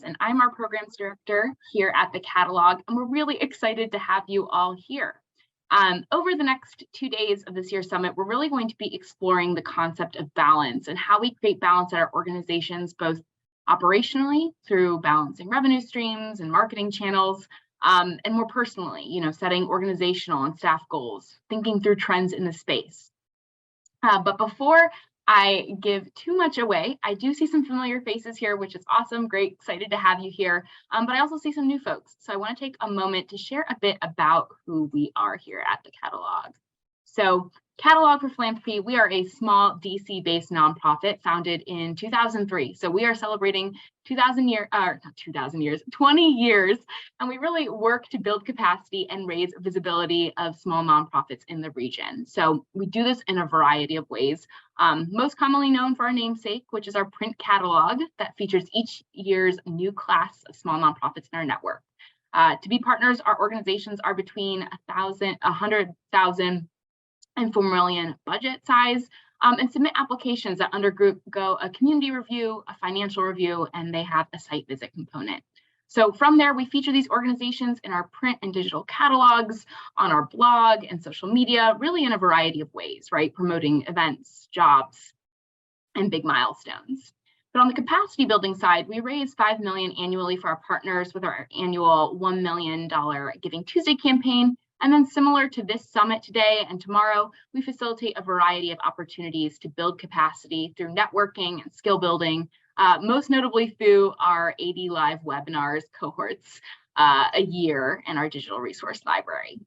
and I'm our programs director here at the catalog, and we're really excited to have you all here. Over the next 2 days of this year's summit, we're really going to be exploring the concept of balance and how we create balance at our organizations, both operationally through balancing revenue streams and marketing channels, and more personally, setting organizational and staff goals, thinking through trends in the space. But before I give too much away, I do see some familiar faces here, which is awesome, great, excited to have you here. But I also see some new folks. So I want to take a moment to share a bit about who we are here at the catalog. So Catalog for Philanthropy, we are a small DC-based nonprofit founded in 2003. So we are celebrating 20 years, and we really work to build capacity and raise visibility of small nonprofits in the region. So we do this in a variety of ways, most commonly known for our namesake, which is our print catalog that features each year's new class of small nonprofits in our network. To be partners, our organizations are between 100,000 and 4 million budget size, and submit applications that undergo a community review, a financial review, and they have a site visit component. So from there, we feature these organizations in our print and digital catalogs, on our blog and social media, really in a variety of ways, right? Promoting events, jobs, and big milestones. But on the capacity building side, we raise $5 million annually for our partners with our annual $1 million Giving Tuesday campaign. And then similar to this summit today and tomorrow, we facilitate a variety of opportunities to build capacity through networking and skill building, most notably through our 80 live webinars cohorts a year and our digital resource library.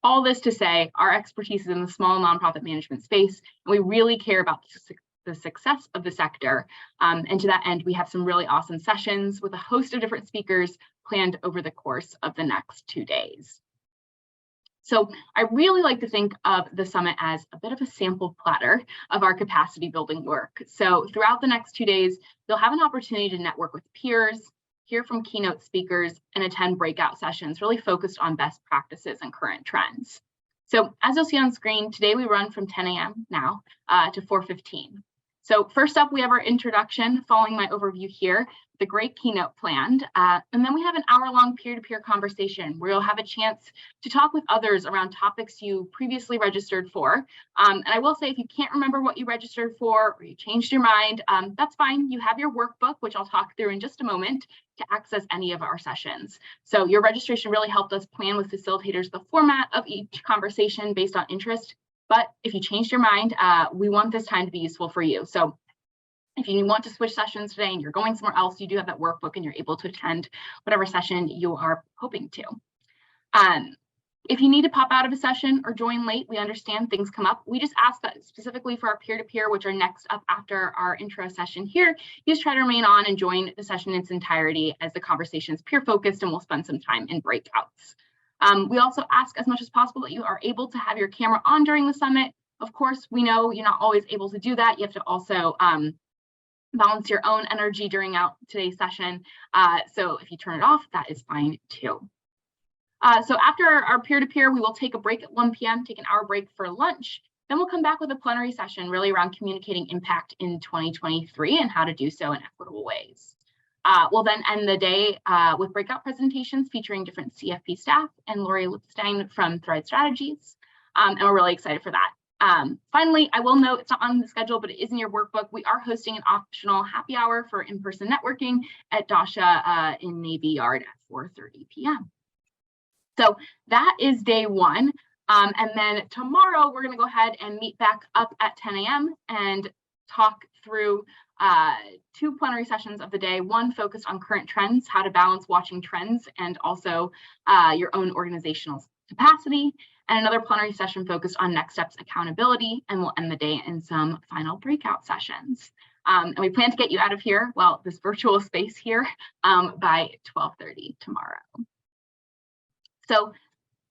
All this to say, our expertise is in the small nonprofit management space, and we really care about the success of the sector. And to that end, we have some really awesome sessions with a host of different speakers planned over the course of the next 2 days. So I really like to think of the summit as a bit of a sample platter of our capacity building work. So throughout the next 2 days, you'll have an opportunity to network with peers, hear from keynote speakers, and attend breakout sessions really focused on best practices and current trends. So as you'll see on screen, today we run from 10 a.m. now to 4:15. So first up, we have our introduction following my overview here, the great keynote planned. And then we have an hour-long peer-to-peer conversation where you'll have a chance to talk with others around topics you previously registered for. And I will say, if you can't remember what you registered for or you changed your mind, that's fine. You have your workbook, which I'll talk through in just a moment, to access any of our sessions. So your registration really helped us plan with facilitators the format of each conversation based on interest. But if you changed your mind, we want this time to be useful for you. So if you want to switch sessions today and you're going somewhere else, you do have that workbook and you're able to attend whatever session you are hoping to. If you need to pop out of a session or join late, we understand things come up. We just ask that specifically for our peer-to-peer, which are next up after our intro session here, you just try to remain on and join the session in its entirety as the conversation is peer-focused, and we'll spend some time in breakouts. We also ask as much as possible that you are able to have your camera on during the summit. Of course, we know you're not always able to do that. You have to also balance your own energy during today's session. So if you turn it off, that is fine too. So after our peer-to-peer, we will take a break at 1 p.m., take an hour break for lunch. Then we'll come back with a plenary session really around communicating impact in 2023 and how to do so in equitable ways. We'll then end the day with breakout presentations featuring different CFP staff and Lori Lipstein from Thread Strategies. And we're really excited for that. Finally, I will note it's not on the schedule, but it is in your workbook. We are hosting an optional happy hour for in-person networking at Dasha in Navy Yard at 4:30 p.m. So that is day one. And then tomorrow, we're going to go ahead and meet back up at 10 a.m. and talk through 2 plenary sessions of the day, one focused on current trends, how to balance watching trends and also your own organizational capacity, and another plenary session focused on next steps accountability, and we'll end the day in some final breakout sessions. And we plan to get you out of here, well, this virtual space here, by 12:30 tomorrow. So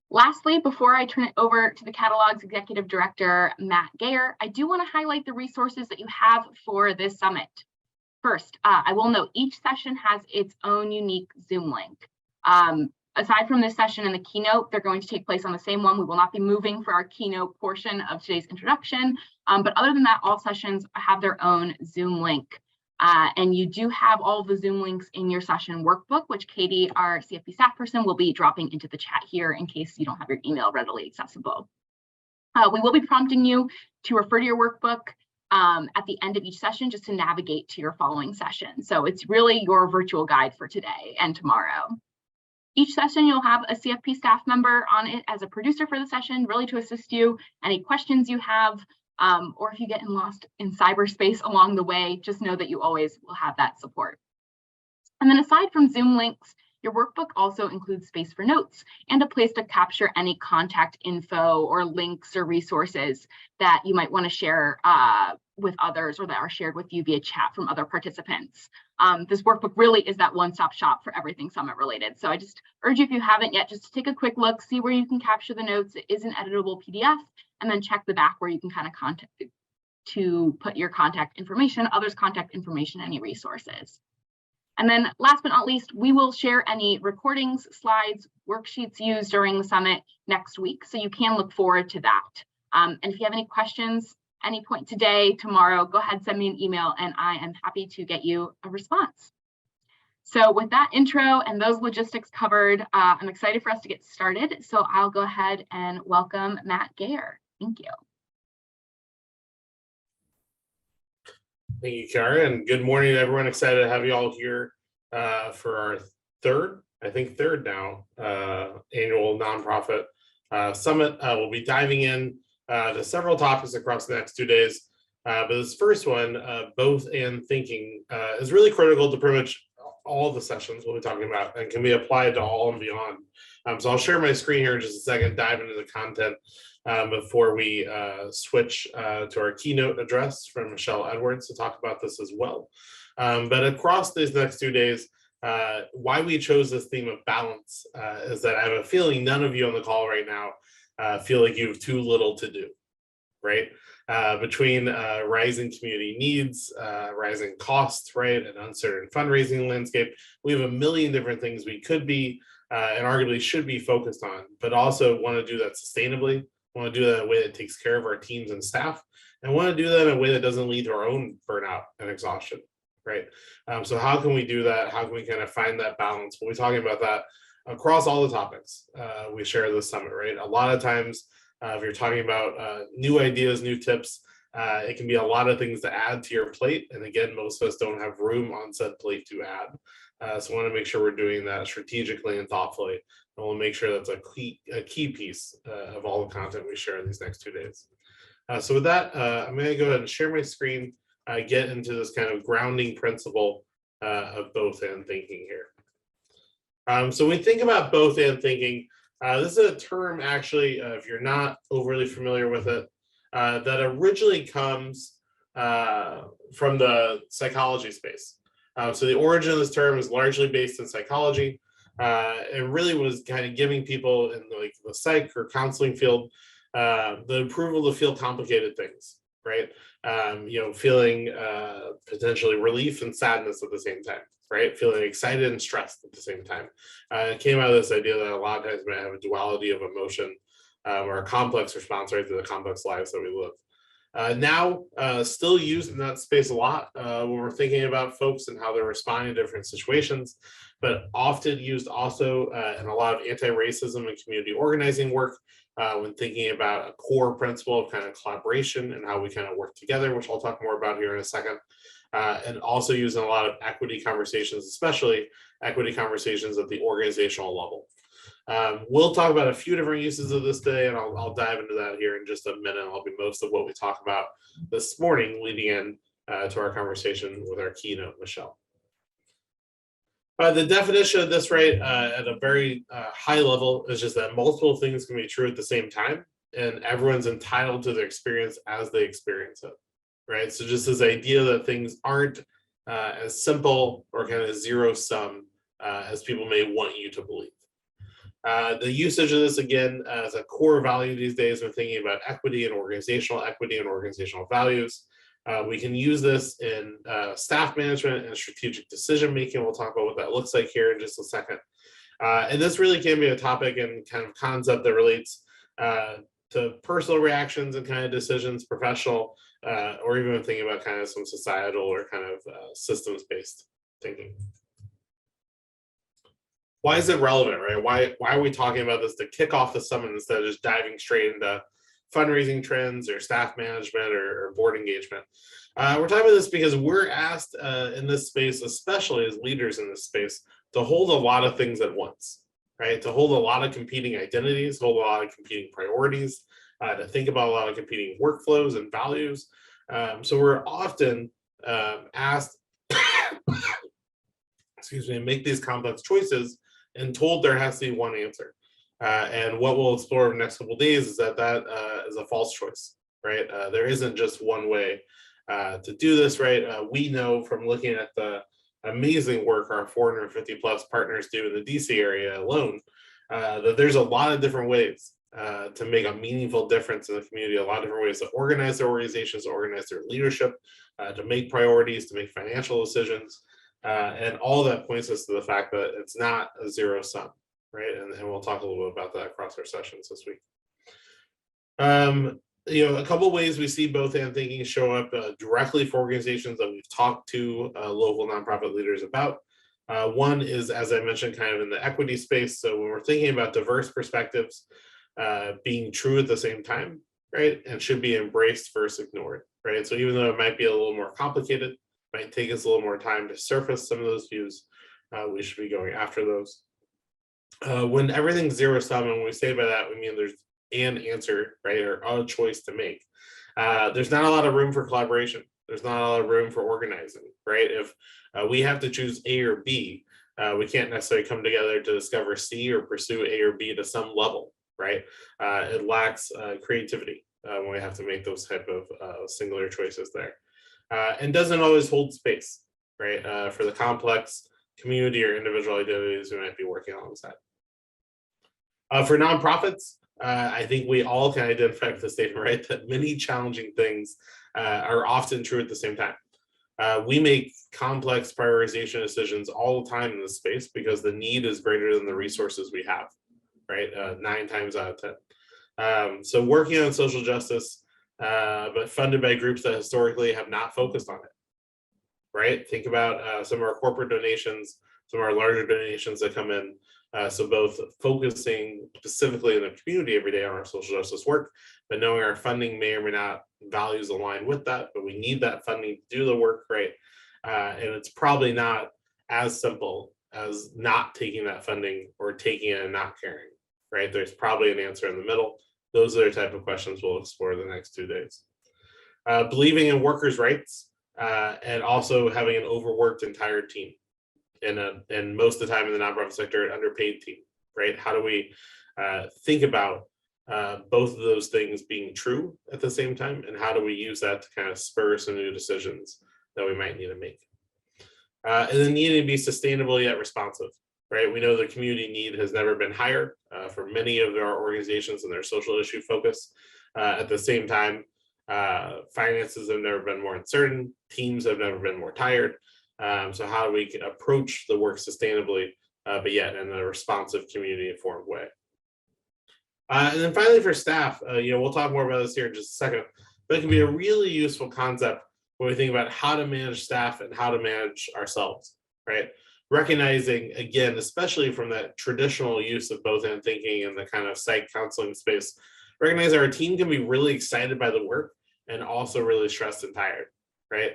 lastly, before I turn it over to the catalog's executive director, Matt Gayer, I do want to highlight the resources that you have for this summit. First, I will note each session has its own unique Zoom link. Aside from this session and the keynote, they're going to take place on the same one. We will not be moving for our keynote portion of today's introduction. But other than that, all sessions have their own Zoom link. And you do have all of the Zoom links in your session workbook, which Katie, our CFP staff person, will be dropping into the chat here in case you don't have your email readily accessible. We will be prompting you to refer to your workbook at the end of each session just to navigate to your following session. So it's really your virtual guide for today and tomorrow. Each session, you'll have a CFP staff member on it as a producer for the session, really to assist you. Any questions you have, or if you get lost in cyberspace along the way, just know that you always will have that support. And then aside from Zoom links, your workbook also includes space for notes and a place to capture any contact info or links or resources that you might want to share with others or that are shared with you via chat from other participants. This workbook really is that one-stop shop for everything summit related. So I just urge you, if you haven't yet, just to take a quick look, see where you can capture the notes. It is an editable PDF, and then check the back where you can kind of put your contact information, others' contact information, any resources. And then last but not least, we will share any recordings, slides, worksheets used during the summit next week. So you can look forward to that. And if you have any questions, any point today, tomorrow, go ahead, send me an email and I am happy to get you a response. So with that intro and those logistics covered, I'm excited for us to get started. So I'll go ahead and welcome Matt Gayer. Thank you. Thank you, Kara, and good morning, everyone. Excited to have you all here for our third now, annual nonprofit summit. We'll be diving in to several topics across the next 2 days. But this first one, both and thinking, is really critical to pretty much all the sessions we'll be talking about and can be applied to all and beyond. So I'll share my screen here in just a second, dive into the content before we switch to our keynote address from Michelle Edwards to talk about this as well. But across these next 2 days, why we chose this theme of balance is that I have a feeling none of you on the call right now feel like you have too little to do, right? Between rising community needs, rising costs, right, and uncertain fundraising landscape, we have a million different things we could be and arguably should be focused on, but also want to do that sustainably, want to do that in a way that takes care of our teams and staff, and want to do that in a way that doesn't lead to our own burnout and exhaustion, right? So how can we do that? How can we kind of find that balance? We'll be talking about that across all the topics we share this summit, right? A lot of times, if you're talking about new ideas, new tips, it can be a lot of things to add to your plate. And again, most of us don't have room on said plate to add. So I want to make sure we're doing that strategically and thoughtfully. And we'll make sure that's a key piece of all the content we share in these next 2 days. So with that, I'm going to go ahead and share my screen, get into this kind of grounding principle of both and thinking here. So when we think about both and thinking, this is a term actually, if you're not overly familiar with it, that originally comes from the psychology space. So the origin of this term is largely based in psychology. It really was kind of giving people in like the psych or counseling field the approval to feel complicated things, right? Feeling potentially relief and sadness at the same time, right? Feeling excited and stressed at the same time. It came out of this idea that a lot of times we have a duality of emotion or a complex response right to the complex lives that we live. Now, still used in that space a lot when we're thinking about folks and how they're responding to different situations, but often used also in a lot of anti-racism and community organizing work when thinking about a core principle of kind of collaboration and how we kind of work together, which I'll talk more about here in a second, and also used in a lot of equity conversations, especially equity conversations at the organizational level. We'll talk about a few different uses of this today, and I'll dive into that here in just a minute. I'll be most of what we talk about this morning leading in to our conversation with our keynote, Michelle. The definition of this, right, at a very high level is just that multiple things can be true at the same time, and everyone's entitled to their experience as they experience it, right? So just this idea that things aren't as simple or kind of zero sum as people may want you to believe. The usage of this, again, as a core value these days when thinking about equity and organizational values. We can use this in staff management and strategic decision making. We'll talk about what that looks like here in just a second. And this really can be a topic and kind of concept that relates to personal reactions and kind of decisions, professional, or even thinking about kind of some societal or kind of systems-based thinking. Why is it relevant, right? Why are we talking about this to kick off the summit instead of just diving straight into fundraising trends or staff management or board engagement? We're talking about this because we're asked in this space, especially as leaders in this space, to hold a lot of things at once, right? To hold a lot of competing identities, hold a lot of competing priorities, to think about a lot of competing workflows and values. So we're often asked, excuse me, make these complex choices and told there has to be one answer. And what we'll explore over the next couple of days is that is a false choice, right? There isn't just one way to do this, right? We know from looking at the amazing work our 450 plus partners do in the DC area alone, that there's a lot of different ways to make a meaningful difference in the community, a lot of different ways to organize their organizations, to organize their leadership, to make priorities, to make financial decisions. And all that points us to the fact that it's not a zero sum, right? And we'll talk a little bit about that across our sessions this week. A couple of ways we see both and thinking show up directly for organizations that we've talked to local nonprofit leaders about. One is, as I mentioned, kind of in the equity space. So when we're thinking about diverse perspectives being true at the same time, right, and should be embraced versus ignored, right? So even though it might be a little more complicated, might take us a little more time to surface some of those views, we should be going after those. When everything's zero sum, and when we say by that, we mean there's an answer, right, or a choice to make. There's not a lot of room for collaboration. There's not a lot of room for organizing, right? If we have to choose A or B, we can't necessarily come together to discover C or pursue A or B to some level, right? It lacks creativity when we have to make those type of singular choices there. And doesn't always hold space, right, for the complex community or individual identities we might be working alongside. For nonprofits, I think we all can identify with the statement, right, that many challenging things are often true at the same time. We make complex prioritization decisions all the time in this space because the need is greater than the resources we have, right, 9 times out of 10. So working on social justice, but funded by groups that historically have not focused on it, right? Think about some of our corporate donations, some of our larger donations that come in. So both focusing specifically in the community every day on our social justice work, but knowing our funding may or may not values align with that, but we need that funding to do the work, right? And it's probably not as simple as not taking that funding or taking it and not caring, right? There's probably an answer in the middle. Those are the type of questions we'll explore the next 2 days. Believing in workers' rights and also having an overworked entire team. And most of the time in the nonprofit sector, an underpaid team, right? How do we think about both of those things being true at the same time? And how do we use that to kind of spur some new decisions that we might need to make? And then needing to be sustainable yet responsive, right? We know the community need has never been higher for many of our organizations and their social issue focus. At the same time, finances have never been more uncertain, teams have never been more tired. So how do we approach the work sustainably, but yet in a responsive, community-informed way? And then finally for staff, we'll talk more about this here in just a second, but it can be a really useful concept when we think about how to manage staff and how to manage ourselves, right? Recognizing, again, especially from that traditional use of both end thinking and the kind of psych counseling space, recognize our team can be really excited by the work and also really stressed and tired, right?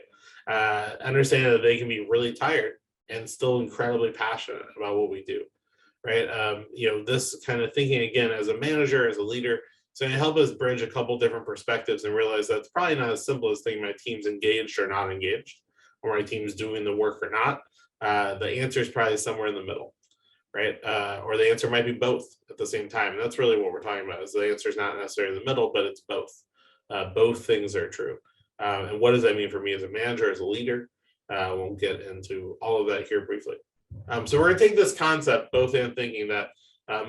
Understanding that they can be really tired and still incredibly passionate about what we do, right? This kind of thinking, again, as a manager, as a leader, it's going to help us bridge a couple different perspectives and realize that it's probably not as simple as thinking my team's engaged or not engaged, or my team's doing the work or not. The answer is probably somewhere in the middle, right? Or the answer might be both at the same time. And that's really what we're talking about, is the answer is not necessarily in the middle, but it's both. Both things are true. And what does that mean for me as a manager, as a leader? We'll get into all of that here briefly. So we're going to take this concept, both and thinking that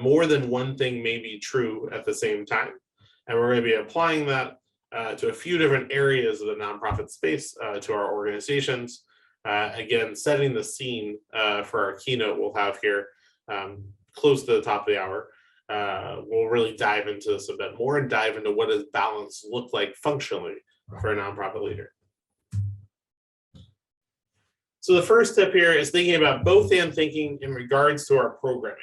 more than one thing may be true at the same time. And we're going to be applying that to a few different areas of the nonprofit space, to our organizations. Again, setting the scene for our keynote we'll have here close to the top of the hour. We'll really dive into this a bit more and dive into what does balance look like functionally for a nonprofit leader. So the first step here is thinking about both and thinking in regards to our programming,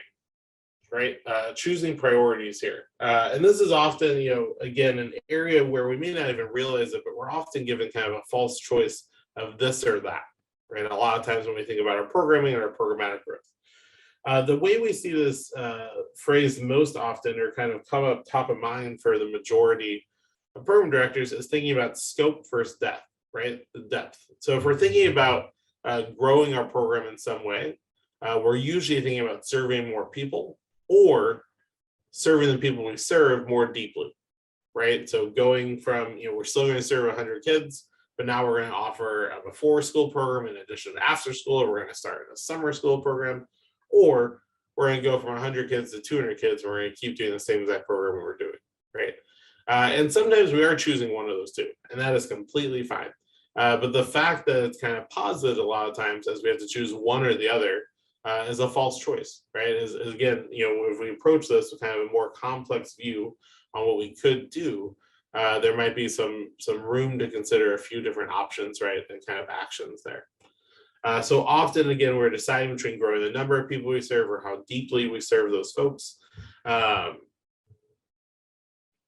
right? Choosing priorities here. And this is often, again, an area where we may not even realize it, but we're often given kind of a false choice of this or that, right? A lot of times when we think about our programming and our programmatic growth. The way we see this phrase most often, or kind of come up top of mind for the majority of program directors, is thinking about scope versus depth, right? The depth. So if we're thinking about growing our program in some way, we're usually thinking about serving more people or serving the people we serve more deeply, right? So going from, we're still going to serve 100 kids, but now we're going to offer a before school program in addition to after school, or we're going to start a summer school program, or we're going to go from 100 kids to 200 kids, and we're going to keep doing the same exact program we're doing, right? And sometimes we are choosing one of those two, and that is completely fine. But the fact that it's kind of posited a lot of times as we have to choose one or the other is a false choice, right? Is again, if we approach this with kind of a more complex view on what we could do, there might be some room to consider a few different options, right, and kind of actions there. So often, again, we're deciding between growing the number of people we serve or how deeply we serve those folks.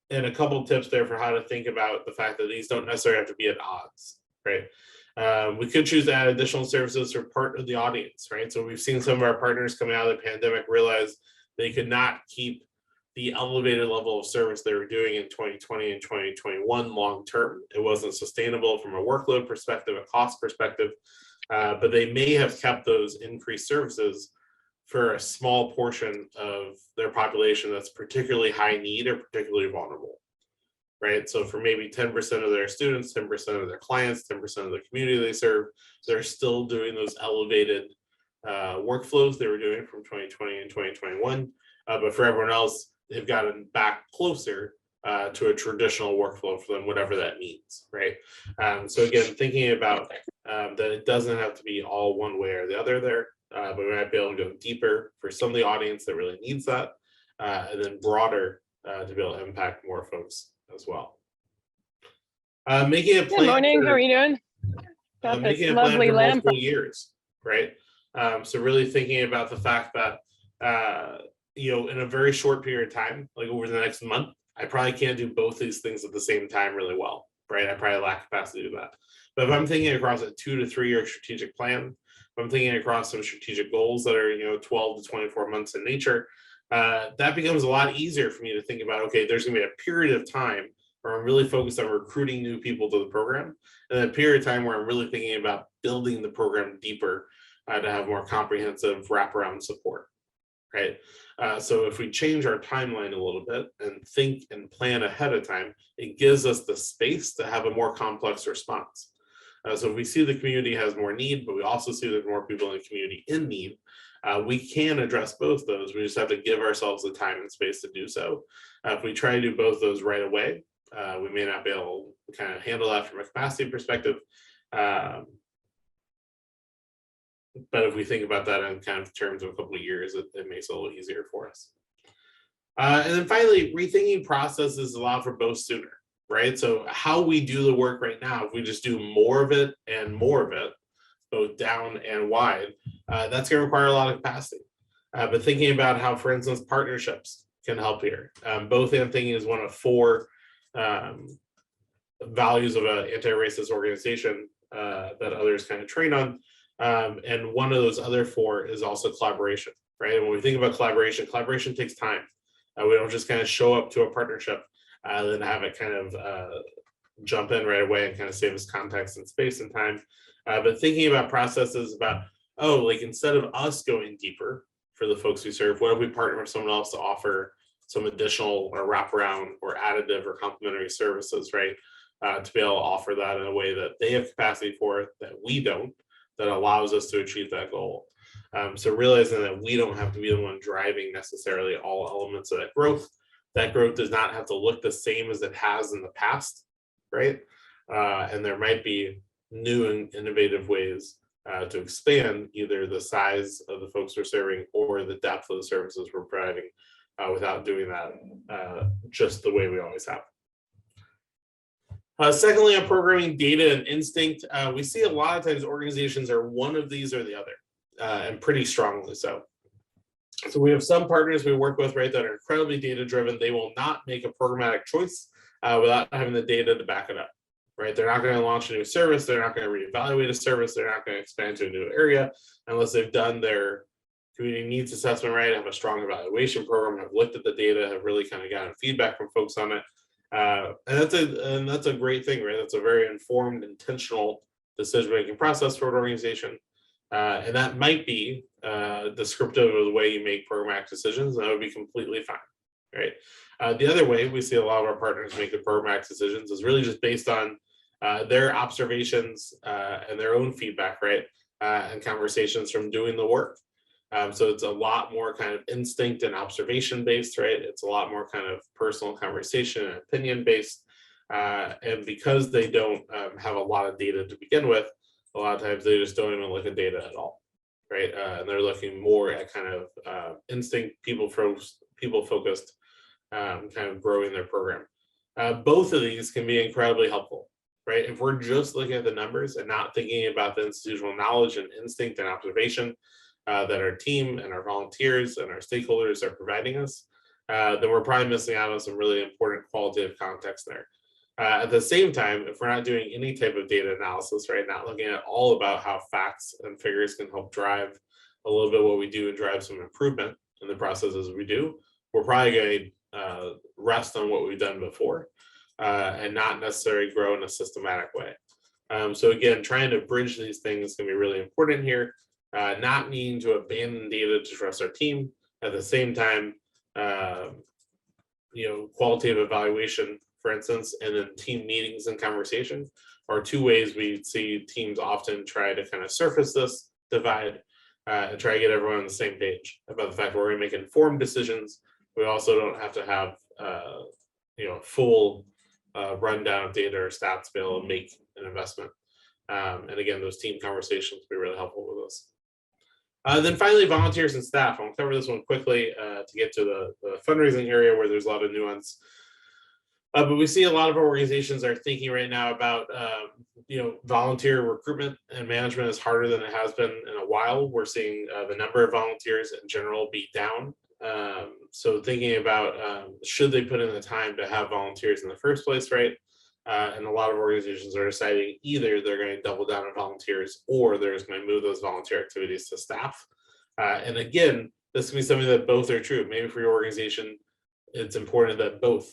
And a couple of tips there for how to think about the fact that these don't necessarily have to be at odds, right? We could choose to add additional services for part of the audience, right? So we've seen some of our partners coming out of the pandemic realize they could not keep the elevated level of service they were doing in 2020 and 2021 long term. It wasn't sustainable from a workload perspective, a cost perspective, but they may have kept those increased services for a small portion of their population that's particularly high need or particularly vulnerable, right? So for maybe 10% of their students, 10% of their clients, 10% of the community they serve, they're still doing those elevated workflows they were doing from 2020 and 2021. But for everyone else, they've gotten back closer to a traditional workflow for them, whatever that means, right? So again, thinking about that it doesn't have to be all one way or the other there, but we might be able to go deeper for some of the audience that really needs that, and then broader to be able to impact more folks as well. Making a plan. Good morning. How are you doing? Making a plan for multiple years, right? So really thinking about the fact that in a very short period of time, like over the next month, I probably can't do both these things at the same time really well, right? I probably lack capacity to do that. But if I'm thinking across a 2 to 3 year strategic plan, if I'm thinking across some strategic goals that are 12 to 24 months in nature, that becomes a lot easier for me to think about, okay, there's gonna be a period of time where I'm really focused on recruiting new people to the program, and a period of time where I'm really thinking about building the program deeper to have more comprehensive wraparound support, right? So if we change our timeline a little bit and think and plan ahead of time, it gives us the space to have a more complex response. So if we see the community has more need, but we also see there's more people in the community in need, we can address both those. We just have to give ourselves the time and space to do so. If we try to do both those right away, we may not be able to kind of handle that from a capacity perspective. But if we think about that in kind of terms of a couple of years, it makes it a little easier for us. And then finally, rethinking processes allow for both sooner, right? So how we do the work right now, if we just do more of it and more of it, both down and wide, that's going to require a lot of capacity. But thinking about how, for instance, partnerships can help here. Both and thinking is one of 4 values of an anti-racist organization that others kind of train on. And one of those other 4 is also collaboration, right? And when we think about collaboration takes time. We don't just kind of show up to a partnership then have it kind of jump in right away and kind of save us context and space and time. But thinking about processes about, like instead of us going deeper for the folks we serve, what if we partner with someone else to offer some additional or wraparound or additive or complementary services, right? To be able to offer that in a way that they have capacity for it, that we don't, that allows us to achieve that goal. So realizing that we don't have to be the one driving necessarily all elements of that growth. That growth does not have to look the same as it has in the past, right? And there might be new and innovative ways to expand either the size of the folks we're serving or the depth of the services we're providing without doing that just the way we always have. Secondly, on programming data and instinct, we see a lot of times organizations are one of these or the other, and pretty strongly so. So we have some partners we work with, right, that are incredibly data driven. They will not make a programmatic choice without having the data to back it up, right? They're not going to launch a new service. They're not going to reevaluate a service. They're not going to expand to a new area unless they've done their community needs assessment, right? Have a strong evaluation program, have looked at the data, have really kind of gotten feedback from folks on it. And that's a great thing, right? That's a very informed, intentional decision-making process for an organization. And that might be descriptive of the way you make programmatic decisions, and that would be completely fine, right? The other way we see a lot of our partners make the programmatic decisions is really just based on their observations and their own feedback, right? And conversations from doing the work. So it's a lot more kind of instinct and observation based, right? It's a lot more kind of personal conversation and opinion based. And because they don't have a lot of data to begin with, a lot of times they just don't even look at data at all, right? And they're looking more at kind of instinct, people focused, kind of growing their program. Both of these can be incredibly helpful, right? If we're just looking at the numbers and not thinking about the institutional knowledge and instinct and observation that our team and our volunteers and our stakeholders are providing us, then we're probably missing out on some really important qualitative context there. At the same time, if we're not doing any type of data analysis, right, not looking at all about how facts and figures can help drive a little bit what we do and drive some improvement in the processes we do, we're probably going to rest on what we've done before and not necessarily grow in a systematic way. So again, trying to bridge these things can be really important here. Not needing to abandon data to trust our team. At the same time, qualitative evaluation, for instance, and then team meetings and conversation are two ways we see teams often try to kind of surface this divide and try to get everyone on the same page about the fact that we're going to make informed decisions. We also don't have to have full rundown of data or stats to be able to make an investment. And again, those team conversations will be really helpful with us. Then finally, volunteers and staff. I'll cover this one quickly to get to the fundraising area where there's a lot of nuance. But we see a lot of organizations are thinking right now about, volunteer recruitment and management is harder than it has been in a while. We're seeing the number of volunteers in general be down. So thinking about should they put in the time to have volunteers in the first place, right? And a lot of organizations are deciding either they're going to double down on volunteers or they're just going to move those volunteer activities to staff. And again, this can be something that both are true. Maybe for your organization, it's important that both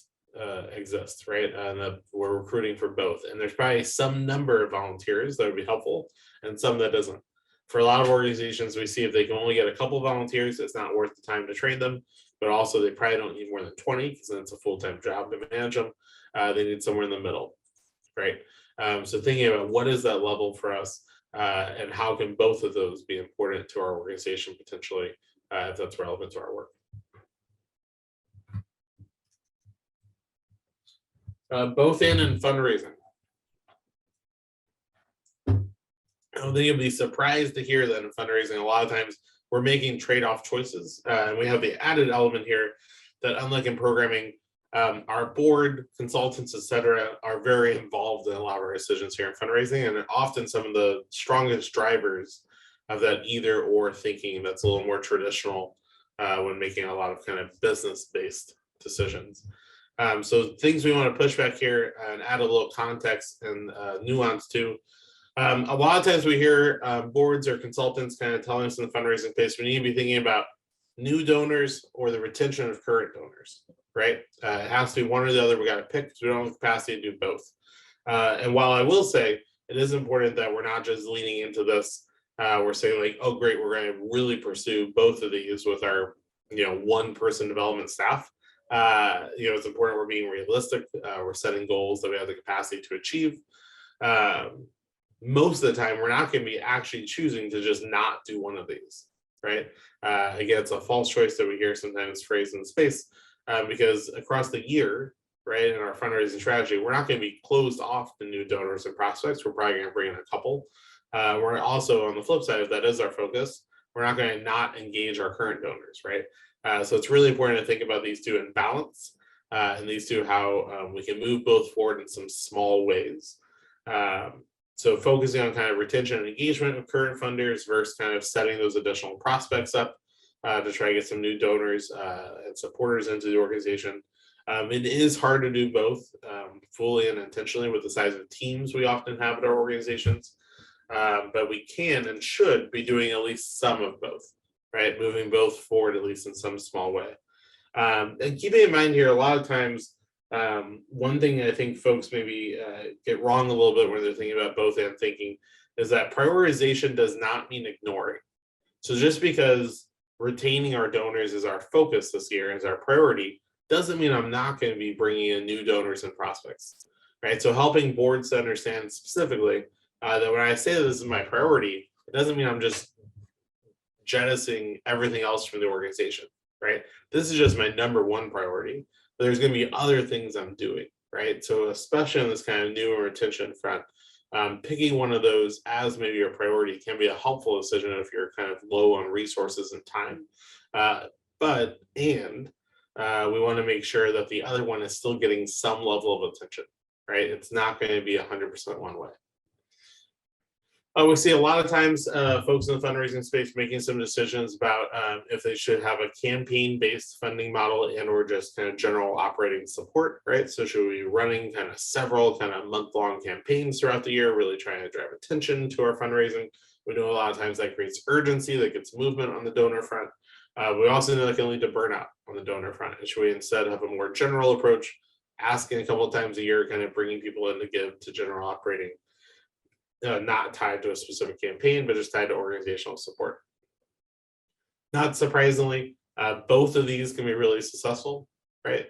exist, right? And that we're recruiting for both. And there's probably some number of volunteers that would be helpful and some that doesn't. For a lot of organizations, we see if they can only get a couple of volunteers, it's not worth the time to train them. But also they probably don't need more than 20 because then it's a full-time job to manage them. They need somewhere in the middle, right? So thinking about what is that level for us and how can both of those be important to our organization potentially if that's relevant to our work. Both in and fundraising. I don't think you'll be surprised to hear that in fundraising, a lot of times we're making trade-off choices. And we have the added element here that unlike in programming, our board, consultants, et cetera, are very involved in a lot of our decisions here in fundraising, and often some of the strongest drivers of that either or thinking that's a little more traditional when making a lot of kind of business-based decisions. So things we want to push back here and add a little context and nuance to. A lot of times we hear boards or consultants kind of telling us in the fundraising space, we need to be thinking about new donors or the retention of current donors, right? It has to be one or the other. We got to pick because we don't have capacity to do both. And while I will say it is important that we're not just leaning into this, we're saying like, oh, great, we're going to really pursue both of these with our, one-person development staff. It's important we're being realistic. We're setting goals that we have the capacity to achieve. Most of the time, we're not going to be actually choosing to just not do one of these, right? Again, it's a false choice that we hear sometimes phrased in the space because across the year, right, in our fundraising strategy, we're not going to be closed off to new donors and prospects. We're probably going to bring in a couple. We're also on the flip side, if that is our focus, we're not going to not engage our current donors, right? So it's really important to think about these two in balance. and these two, how we can move both forward in some small ways. So focusing on kind of retention and engagement of current funders versus kind of setting those additional prospects up to try to get some new donors and supporters into the organization. It is hard to do both fully and intentionally with the size of teams we often have at our organizations, but we can and should be doing at least some of both, right? Moving both forward, at least in some small way. And keeping in mind here, a lot of times, one thing I think folks maybe get wrong a little bit when they're thinking about both and thinking is that prioritization does not mean ignoring. So just because retaining our donors is our focus this year, as our priority, doesn't mean I'm not going to be bringing in new donors and prospects, right? So helping boards to understand specifically that when I say that this is my priority, it doesn't mean I'm just jettisoning everything else from the organization, right? This is just my number one priority, but there's going to be other things I'm doing, right? So especially on this kind of new retention front, picking one of those as maybe your priority can be a helpful decision if you're kind of low on resources and time. We want to make sure that the other one is still getting some level of attention, right? It's not going to be 100% one way. We see a lot of times folks in the fundraising space making some decisions about if they should have a campaign-based funding model and or just kind of general operating support, right? So should we be running kind of several kind of month-long campaigns throughout the year, really trying to drive attention to our fundraising? We know a lot of times that creates urgency, that gets movement on the donor front. We also know that can lead to burnout on the donor front. And should we instead have a more general approach, asking a couple of times a year, kind of bringing people in to give to general operating, not tied to a specific campaign, but just tied to organizational support? Not surprisingly, both of these can be really successful, right?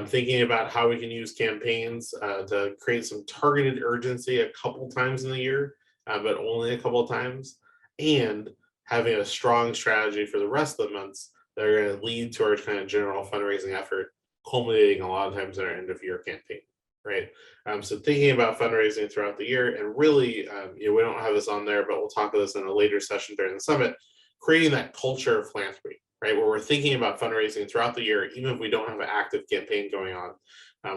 Thinking about how we can use campaigns to create some targeted urgency a couple times in the year, but only a couple of times, and having a strong strategy for the rest of the months that are going to lead to our kind of general fundraising effort, culminating a lot of times in our end of year campaign, right? So thinking about fundraising throughout the year, and really, we don't have this on there, but we'll talk about this in a later session during the summit, creating that culture of philanthropy, right? Where we're thinking about fundraising throughout the year, even if we don't have an active campaign going on.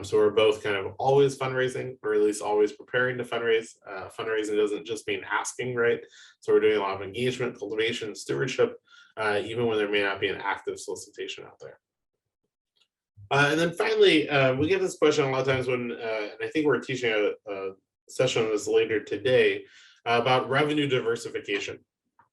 So we're both kind of always fundraising, or at least always preparing to fundraise. Fundraising doesn't just mean asking, right? So we're doing a lot of engagement, cultivation, stewardship, even when there may not be an active solicitation out there. And then finally, we get this question a lot of times when, and I think we're teaching a session on this later today, about revenue diversification,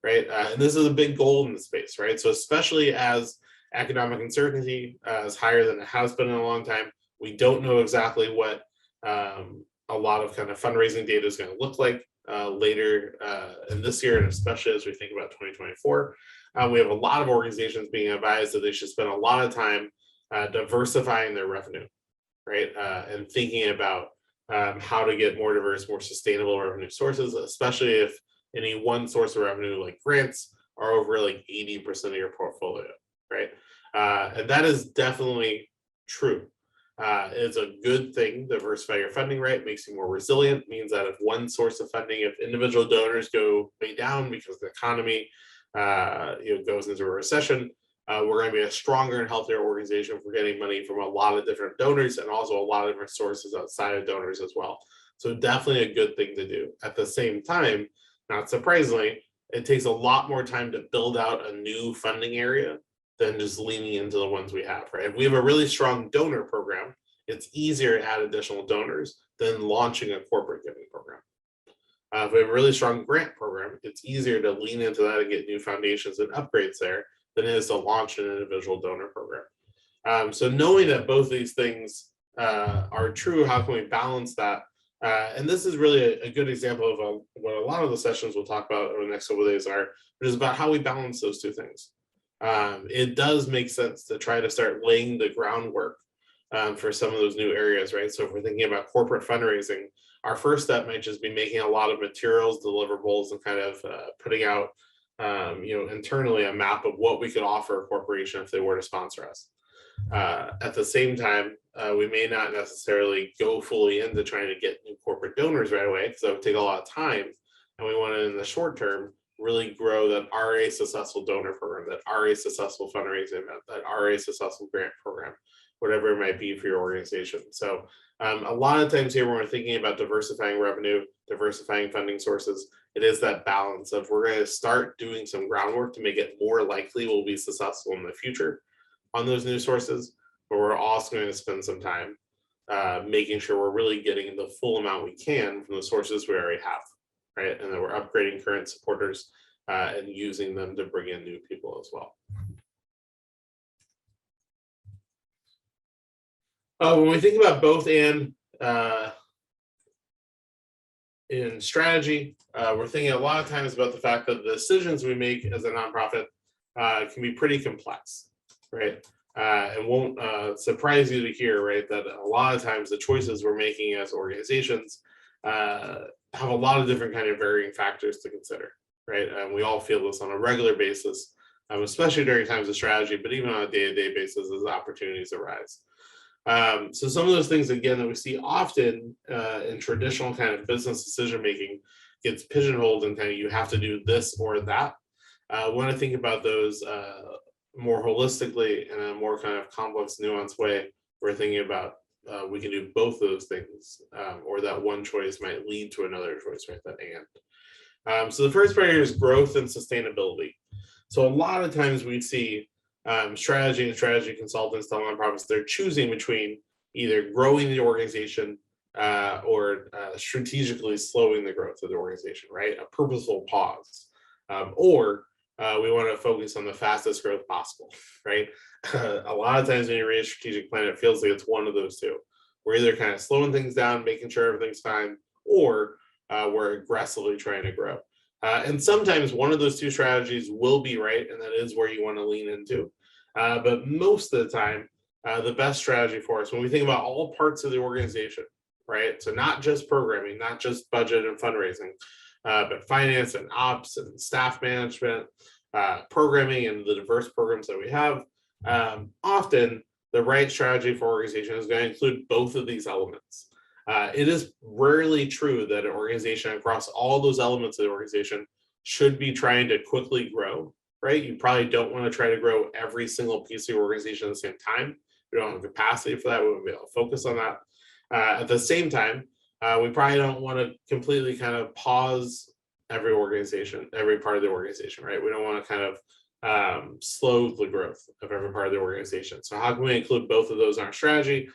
right? And this is a big goal in the space, right? So especially as economic uncertainty is higher than it has been in a long time, we don't know exactly what a lot of kind of fundraising data is going to look like later in this year, and especially as we think about 2024. We have a lot of organizations being advised that they should spend a lot of time diversifying their revenue, right? And thinking about how to get more diverse, more sustainable revenue sources, especially if any one source of revenue like grants are over like 80% of your portfolio, right? And that is definitely true. It's a good thing to diversify your funding, right? Makes you more resilient, means that if one source of funding, if individual donors go way down because the economy goes into a recession, we're going to be a stronger and healthier organization if we're getting money from a lot of different donors and also a lot of different sources outside of donors as well. So definitely a good thing to do. At the same time, not surprisingly, it takes a lot more time to build out a new funding area than just leaning into the ones we have, right? If we have a really strong donor program, it's easier to add additional donors than launching a corporate giving program. If we have a really strong grant program, it's easier to lean into that and get new foundations and upgrades there than it is to launch an individual donor program. So knowing that both these things are true, how can we balance that? And this is really a good example of what a lot of the sessions we'll talk about over the next couple of days are, which is about how we balance those two things. It does make sense to try to start laying the groundwork for some of those new areas, right? So if we're thinking about corporate fundraising, our first step might just be making a lot of materials, deliverables, and kind of putting out, internally a map of what we could offer a corporation if they were to sponsor us. At the same time, we may not necessarily go fully into trying to get new corporate donors right away, because that would take a lot of time. And we want to, in the short term, really grow that RA successful donor program, that RA successful fundraising event, that RA successful grant program, whatever it might be for your organization. So a lot of times here when we're thinking about diversifying revenue, diversifying funding sources, it is that balance of we're going to start doing some groundwork to make it more likely we'll be successful in the future on those new sources, but we're also going to spend some time making sure we're really getting the full amount we can from the sources we already have, right? And that we're upgrading current supporters and using them to bring in new people as well. When we think about both and in strategy, we're thinking a lot of times about the fact that the decisions we make as a nonprofit can be pretty complex, right? It won't surprise you to hear, right, that a lot of times the choices we're making as organizations have a lot of different kind of varying factors to consider, right? And we all feel this on a regular basis, especially during times of strategy, but even on a day-to-day basis as opportunities arise. So some of those things, again, that we see often in traditional kind of business decision making gets pigeonholed and kind of you have to do this or that. When I think about those more holistically in a more kind of complex, nuanced way, we're thinking about we can do both of those things, or that one choice might lead to another choice, right? That and. So the first part here is growth and sustainability. So a lot of times we see strategy and strategy consultants tell nonprofits they're choosing between either growing the organization or strategically slowing the growth of the organization, right? A purposeful pause, or we want to focus on the fastest growth possible, right? A lot of times when you read a strategic plan, it feels like it's one of those two. We're either kind of slowing things down, making sure everything's fine, or we're aggressively trying to grow. And sometimes one of those two strategies will be right, and that is where you want to lean into. But most of the time, the best strategy for us, when we think about all parts of the organization, right? So not just programming, not just budget and fundraising, but finance and ops and staff management, programming and the diverse programs that we have, often the right strategy for organization is going to include both of these elements. It is rarely true that an organization across all those elements of the organization should be trying to quickly grow, right? You probably don't want to try to grow every single piece of your organization at the same time. We don't have capacity for that. We won't be able to focus on that. At the same time, we probably don't want to completely kind of pause every organization, every part of the organization, right? We don't want to kind of slow the growth of every part of the organization. So how can we include both of those in our strategy?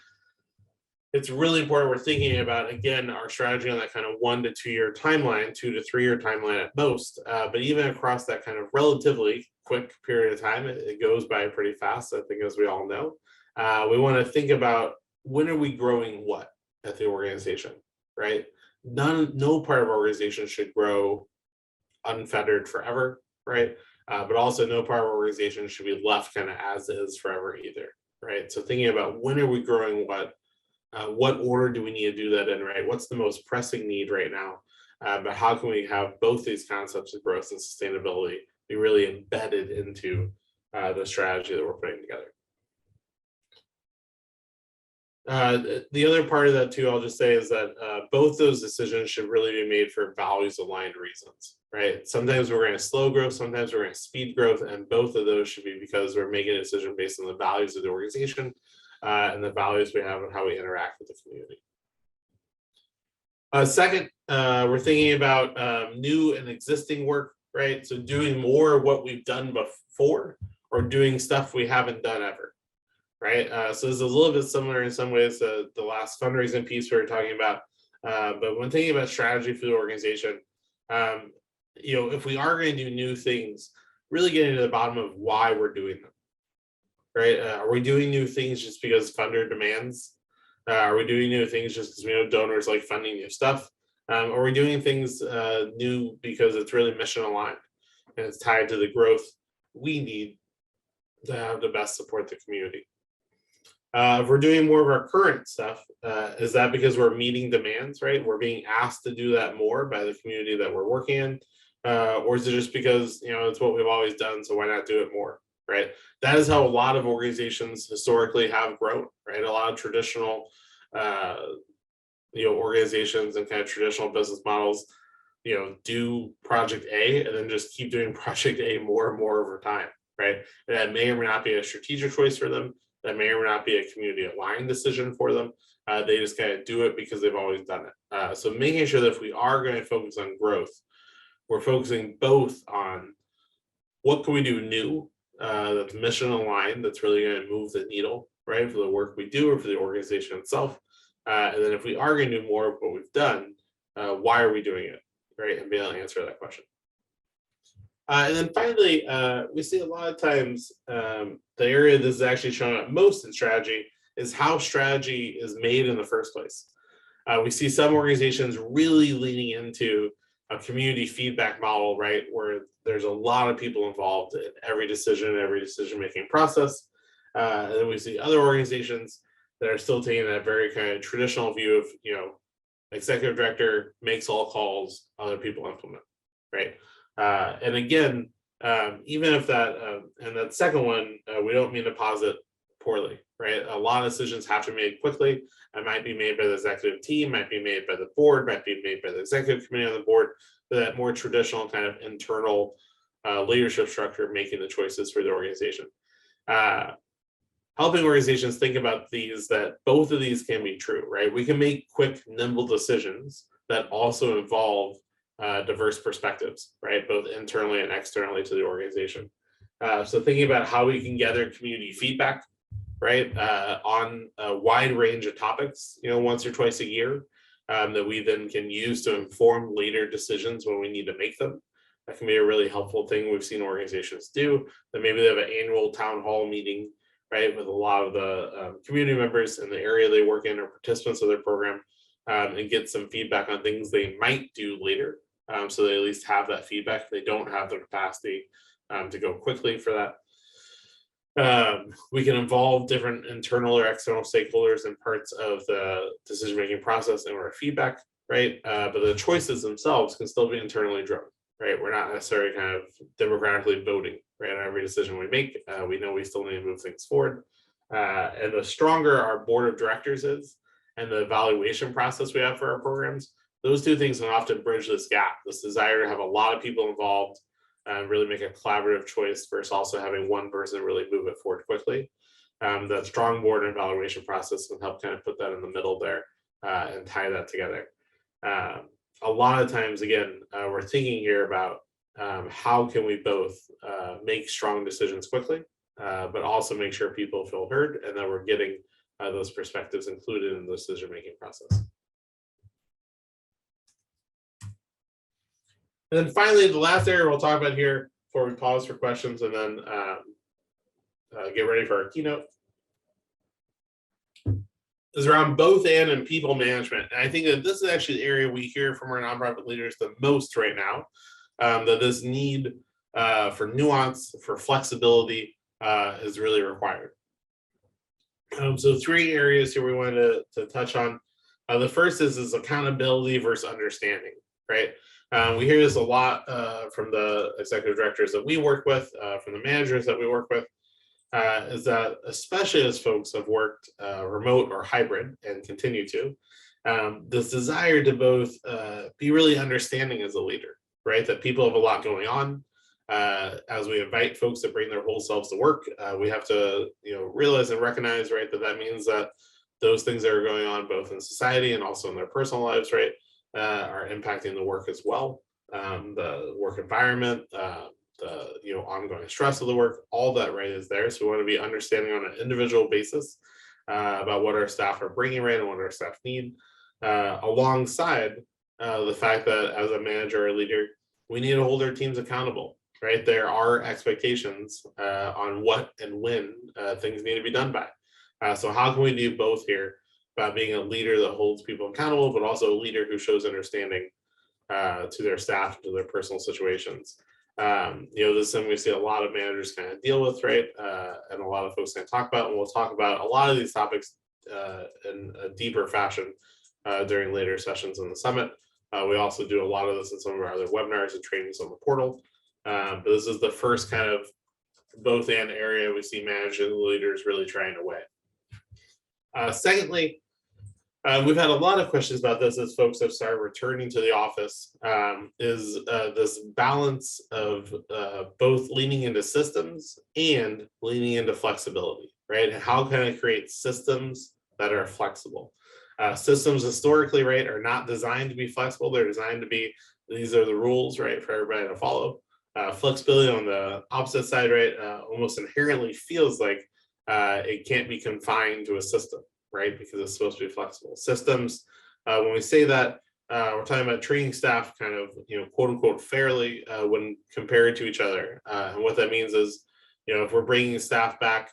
It's really important we're thinking about, again, our strategy on that kind of 1 to 2 year timeline, 2 to 3 year timeline at most. But even across that kind of relatively quick period of time, it goes by pretty fast, I think, as we all know. We want to think about when are we growing what at the organization, right? No part of our organization should grow unfettered forever, right? But also no part of our organization should be left kind of as is forever either, right? So thinking about when are we growing what order do we need to do that in, right? What's the most pressing need right now? But how can we have both these concepts of growth and sustainability be really embedded into the strategy that we're putting together? The other part of that too, I'll just say, is that both those decisions should really be made for values aligned reasons, right? Sometimes we're going to slow growth, sometimes we're going to speed growth, and both of those should be because we're making a decision based on the values of the organization and the values we have and how we interact with the community. Second, we're thinking about new and existing work, right? So doing more of what we've done before or doing stuff we haven't done ever, right? So this is a little bit similar in some ways to the last fundraising piece we were talking about. But when thinking about strategy for the organization, if we are going to do new things, really getting to the bottom of why we're doing them. Right? Are we doing new things just because funder demands? Are we doing new things just because we know donors like funding new stuff? Are we doing things new because it's really mission aligned and it's tied to the growth we need to have the best support the community? If we're doing more of our current stuff, is that because we're meeting demands, right? We're being asked to do that more by the community that we're working in, or is it just because it's what we've always done, so why not do it more? Right? That is how a lot of organizations historically have grown, right? A lot of traditional, organizations and kind of traditional business models, do project A and then just keep doing project A more and more over time, right? And that may or may not be a strategic choice for them. that may or may not be a community aligned decision for them. They just kind of do it because they've always done it. So making sure that if we are going to focus on growth, we're focusing both on what can we do new that's mission aligned, that's really going to move the needle, right, for the work we do or for the organization itself. And then if we are going to do more of what we've done, why are we doing it, right? And be able to answer that question. And then finally, we see a lot of times the area this is actually shown up most in strategy is how strategy is made in the first place. We see some organizations really leaning into a community feedback model, right, where there's a lot of people involved in every decision-making process. And then we see other organizations that are still taking that very kind of traditional view of, executive director makes all calls, other people implement, right? And again, even if that, and that second one, we don't mean to posit poorly, right? A lot of decisions have to be made quickly. It might be made by the executive team, might be made by the board, might be made by the executive committee on the board, but that more traditional kind of internal leadership structure making the choices for the organization. Helping organizations think about these, that both of these can be true, right? We can make quick, nimble decisions that also involve diverse perspectives, right? Both internally and externally to the organization. So thinking about how we can gather community feedback, right, on a wide range of topics, once or twice a year, that we then can use to inform later decisions when we need to make them. That can be a really helpful thing we've seen organizations do. That maybe they have an annual town hall meeting, right, with a lot of the community members in the area they work in or participants of their program, and get some feedback on things they might do later. So they at least have that feedback if they don't have the capacity to go quickly for that. We can involve different internal or external stakeholders in parts of the decision-making process and our feedback, right? But the choices themselves can still be internally driven, right? We're not necessarily kind of democratically voting, right, on every decision we make. We know we still need to move things forward. And the stronger our board of directors is and the evaluation process we have for our programs, those two things can often bridge this gap, this desire to have a lot of people involved and really make a collaborative choice versus also having one person really move it forward quickly. That strong board and evaluation process can help kind of put that in the middle there and tie that together. A lot of times, again, we're thinking here about how can we both make strong decisions quickly, but also make sure people feel heard and that we're getting those perspectives included in the decision-making process. And then finally, the last area we'll talk about here before we pause for questions and then get ready for our keynote is around both and people management. And I think that this is actually the area we hear from our nonprofit leaders the most right now, that this need for nuance, for flexibility is really required. So 3 areas here we wanted to touch on. The first is accountability versus understanding, right? We hear this a lot from the executive directors that we work with, from the managers that we work with, is that especially as folks have worked remote or hybrid and continue to, this desire to both be really understanding as a leader, right? That people have a lot going on. As we invite folks to bring their whole selves to work, we have to realize and recognize, right, that means that those things that are going on both in society and also in their personal lives, right, are impacting the work as well. The work environment, the ongoing stress of the work, all that, right, is there. So we want to be understanding on an individual basis about what our staff are bringing, right, and what our staff need, alongside the fact that as a manager or leader, we need to hold our teams accountable, right? There are expectations on what and when things need to be done by. So how can we do both here about being a leader that holds people accountable, but also a leader who shows understanding to their staff, to their personal situations. This is something we see a lot of managers kind of deal with, right? And a lot of folks kind of talk about, and we'll talk about a lot of these topics in a deeper fashion during later sessions in the summit. We also do a lot of this in some of our other webinars and trainings on the portal. But this is the first kind of both and area we see managers and leaders really trying to weigh. Secondly, we've had a lot of questions about this as folks have started returning to the office, is this balance of both leaning into systems and leaning into flexibility, right? And how can I create systems that are flexible? Systems historically, right, are not designed to be flexible. They're designed to be, these are the rules, right, for everybody to follow. Flexibility on the opposite side, right, almost inherently feels like it can't be confined to a system, right, because it's supposed to be flexible. Systems, when we say that, we're talking about treating staff kind of, quote unquote, fairly when compared to each other. And what that means is, if we're bringing staff back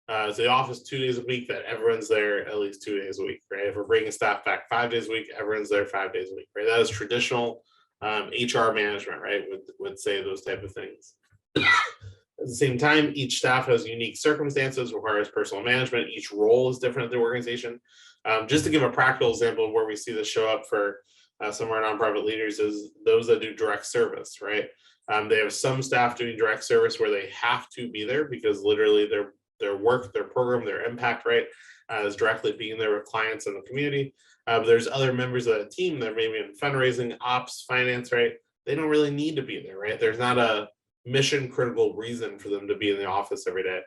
to the office 2 days a week, that everyone's there at least 2 days a week, right? If we're bringing staff back 5 days a week, everyone's there 5 days a week, right? That is traditional HR management, right? Would say those type of things. At the same time, each staff has unique circumstances, requires personal management. Each role is different at the organization. Just to give a practical example of where we see this show up for some of our nonprofit leaders is those that do direct service, right? They have some staff doing direct service where they have to be there because literally their work, their program, their impact, right, is directly being there with clients in the community. But there's other members of the team that maybe in fundraising, ops, finance, right? They don't really need to be there, right? There's not a mission critical reason for them to be in the office every day.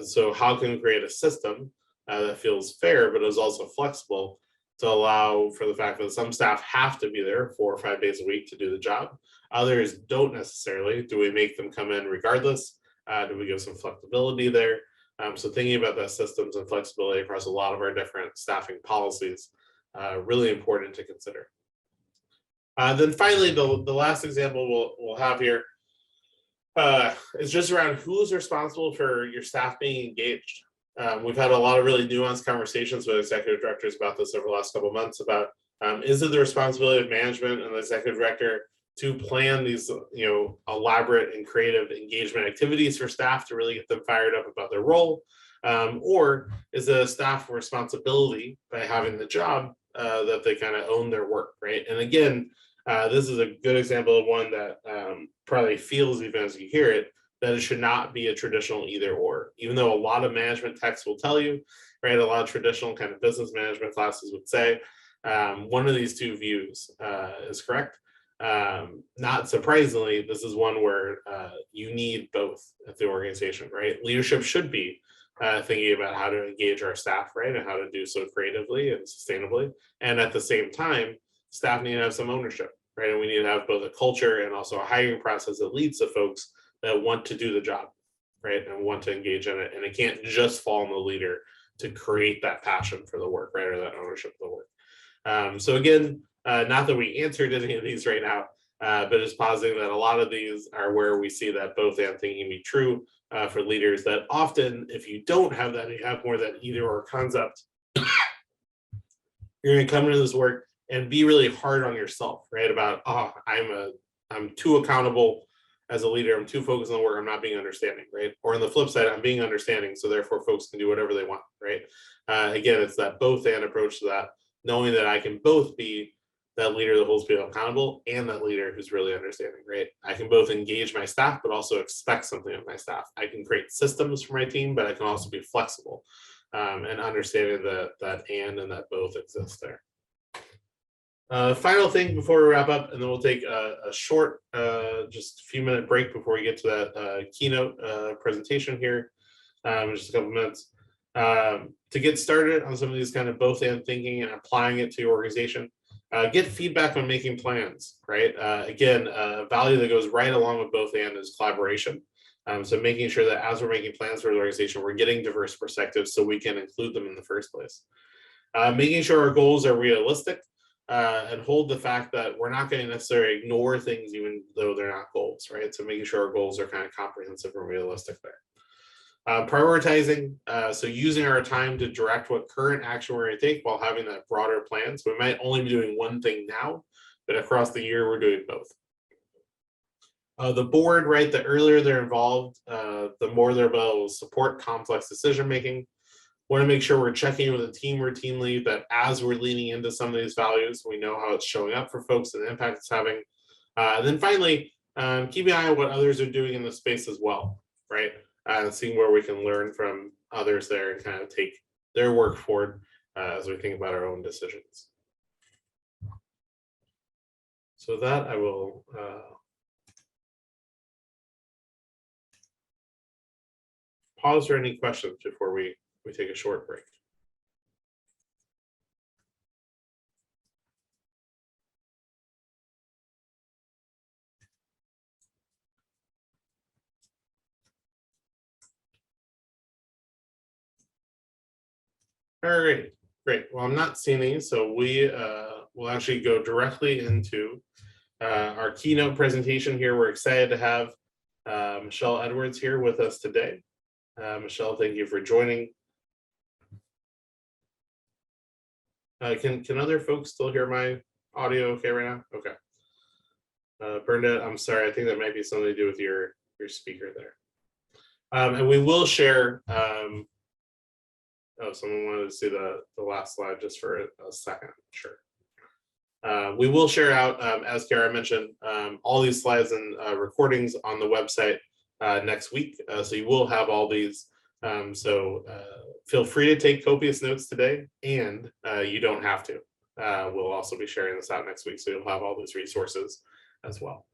So how can we create a system that feels fair, but is also flexible to allow for the fact that some staff have to be there 4 or 5 days a week to do the job. Others don't necessarily. Do we make them come in regardless? Do we give some flexibility there? So thinking about the systems and flexibility across a lot of our different staffing policies, really important to consider. Then finally, the last example we'll have here is just around who's responsible for your staff being engaged. We've had a lot of really nuanced conversations with executive directors about this over the last couple of months about is it the responsibility of management and the executive director to plan these elaborate and creative engagement activities for staff to really get them fired up about their role, or is it a staff responsibility by having the job that they kind of own their work, right? And again, this is a good example of one that probably feels, even as you hear it, that it should not be a traditional either or, even though a lot of management texts will tell you, right? A lot of traditional kind of business management classes would say one of these two views is correct. Not surprisingly, this is one where you need both at the organization, right? Leadership should be thinking about how to engage our staff, right? And how to do so creatively and sustainably. And at the same time, staff need to have some ownership, right? And we need to have both a culture and also a hiring process that leads to folks that want to do the job, right? And want to engage in it. And it can't just fall on the leader to create that passion for the work, right? Or that ownership of the work. So again, not that we answered any of these right now, but it's positing that a lot of these are where we see that both and thinking be true for leaders, that often if you don't have that, you have more that either or concept, you're going to come into this work and be really hard on yourself, right? About, oh, I'm too accountable as a leader. I'm too focused on the work. I'm not being understanding, right? Or on the flip side, I'm being understanding. So therefore folks can do whatever they want, right? Again, it's that both and approach to that, knowing that I can both be that leader that holds people accountable and that leader who's really understanding, right? I can both engage my staff, but also expect something of my staff. I can create systems for my team, but I can also be flexible and understanding that and that both exist there. Final thing before we wrap up, and then we'll take a short, just a few minute break before we get to that keynote presentation here, just a couple minutes. To get started on some of these kind of both and thinking and applying it to your organization, get feedback on making plans, right? Again, a value that goes right along with both and is collaboration. So making sure that as we're making plans for the organization, we're getting diverse perspectives so we can include them in the first place. Making sure our goals are realistic and hold the fact that we're not going to necessarily ignore things even though they're not goals, right? So making sure our goals are kind of comprehensive and realistic there. Prioritizing, so using our time to direct what current action we're going to take while having that broader plan. So we might only be doing one thing now, but across the year, we're doing both. The board, right, the earlier they're involved, the more they're able to support complex decision-making. Want to make sure we're checking with the team routinely that as we're leaning into some of these values, we know how it's showing up for folks and the impact it's having. And then finally, keep an eye on what others are doing in the space as well, right? Seeing where we can learn from others there and kind of take their work forward as we think about our own decisions. So that I will pause for any questions before we take a short break. All right, great. Well, I'm not seeing any, so we will actually go directly into our keynote presentation here. We're excited to have Michelle Edwards here with us today. Michelle, thank you for joining. Can other folks still hear my audio okay right now? Okay. Bernadette, I'm sorry, I think that might be something to do with your speaker there. And we will share, oh, someone wanted to see the last slide just for a second, sure. We will share out, as Kara mentioned, all these slides and recordings on the website next week. So you will have all these. So feel free to take copious notes today, and you don't have to. We'll also be sharing this out next week, so you'll have all these resources as well.